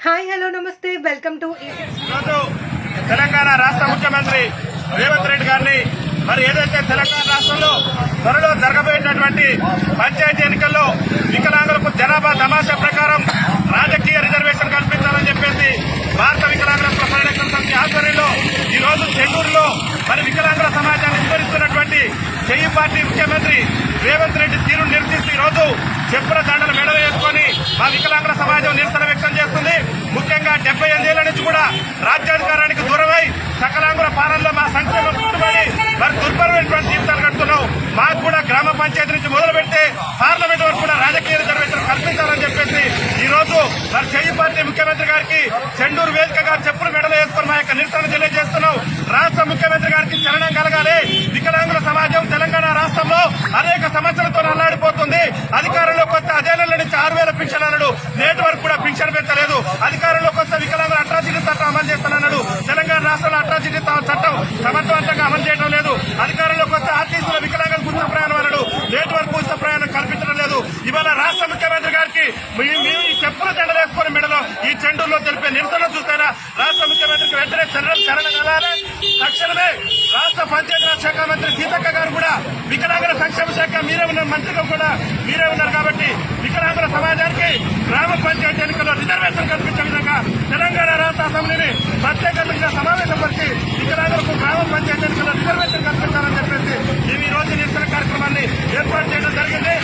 Hi hello నమస్తే welcome to Telangana రాష్ట్ర ముఖ్యమంత్రి రేవంత్ రెడ్డి గారిని మరి ఏదైతే తెలంగాణ రాష్ట్రంలో త్వరలో జరగబోయేటటువంటి పంచాయతీ ఎన్నికల్లో వికలాంగులకు జనాభా తమాషా ప్రకారం రాజకీయ రిజర్వేషన్ కల్పించాలని చెప్పేసి భారత వికలాంగుల పరిరక్షణ సమితి ఆధ్వర్యంలో ఈ రోజు చెన్నూరులో మరి వికలాంగుల సమాజాన్ని వివరిస్తున్నటువంటి చెయ్యి పార్టీ ముఖ్యమంత్రి రేవంత్ రెడ్డి తీరును నిరసిస్తూ ఈ రోజు చెప్పుల దండలు మెడలు వేసుకుని మా వికలాంగుల సమాజం నిరసన వ్యక్తం చేస్తుంది. ముఖ్యంగా 78 ఏళ్ల నుంచి కూడా రాజ్యాధికారానికి దూరమై సకలాంగుల పాలనలో మా సంక్షేమం చుట్టుబడి మరి దుర్భరమైనటువంటి జీవితాలు గడుపుతున్నాం. మాకు కూడా గ్రామ పంచాయతీ నుంచి మొదలు పెడితే పార్లమెంట్ వరకు కూడా రాజకీయ రిజర్వేషన్ కల్పించాలని చెప్పేసి ఈ రోజు మరి చెయ్యి పార్టీ ముఖ్యమంత్రి గారికి చెండూరు వేదికగా చెప్పులు మెడలు వేసుకుని మా యొక్క నిరసన తెలియజేస్తున్నాం. రాష్ట్ర ముఖ్యమంత్రి గారికి చలనం కలగాలి. వికలాంగుల సమాజం తెలంగాణ రాష్ట్రంలో అనేక సమస్యలతో అల్లాడిపోతుంది. అధికారంలోకి వస్తే అదే నెల నుంచి 6,000 పింఛన్ అన్నాడు, నేటి వరకు కూడా పింఛన్ పెంచలేదు. అధికారంలోకి వస్తే వికలాంగుల అట్రాసిటీ చట్టం అమలు చేస్తానన్నాడు, తెలంగాణ రాష్ట్రంలో అట్రాసిటీ చట్టం సమర్థవంతంగా అమలు చేయడం లేదు. అధికారంలోకి వస్తే ఆర్టీసీలో వికలాంగుల ఉచిత ప్రయాణం అన్నాడు, నేటి వరకు ఉచిత ప్రయాణం కల్పించడం లేదు. ఇవాళ రాష్ట్ర ముఖ్యమంత్రి గారికి మీ చెప్పుల దండలేసుకుని మెడలో ఈ చెండూరులో తెలిపే నిరసన చూస్తారా? రాష్ట్ర ముఖ్యమంత్రికి వెంటనే చరణం కలాలి. తక్షణమే రాష్ట్ర పంచాయతీరాజ్ శాఖ మంత్రి సీతక్క గారు కూడా వికలాంగుల సంక్షేమ శాఖ మీరే ఉన్న మంత్రిగా కూడా మీరే ఉన్నారు కాబట్టి వికలాంగుల సమాజానికి గ్రామ పంచాయతీ ఎన్నికల్లో రిజర్వేషన్ కల్పించే విధంగా తెలంగాణ రాష్ట్ర అసెంబ్లీని ప్రత్యేకంగా సమావేశపరిచి వికలాంగులకు గ్రామ పంచాయతీ ఎన్నికల్లో రిజర్వేషన్ కల్పించాలని చెప్పేసి మేము ఈ రోజు నిరసన కార్యక్రమాన్ని ఏర్పాటు చేయడం జరిగింది.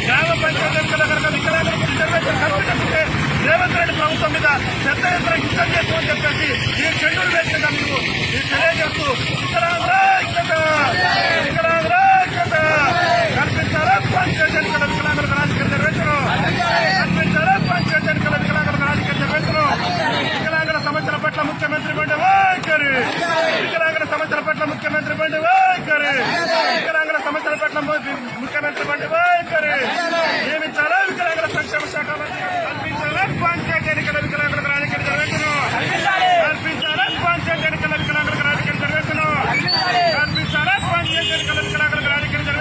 గ్రామ పంచాయతీ ఎన్నికల్లో కనుక వికలాంగులకు రిజర్వేషన్ కల్పించకుంటే రేవంత్ రెడ్డి ప్రభుత్వం మీద పెద్ద ఎత్తున యుద్ధం చేస్తామని చెప్పేసి ఈ షెడ్యూల్ వేసిన మీకు తెలియజేస్తూ వికలాంగుల కల్పించాలా పంచాయతీ ఎన్నికల వికలాంగులకు రాజకీయ రిజర్వేషన్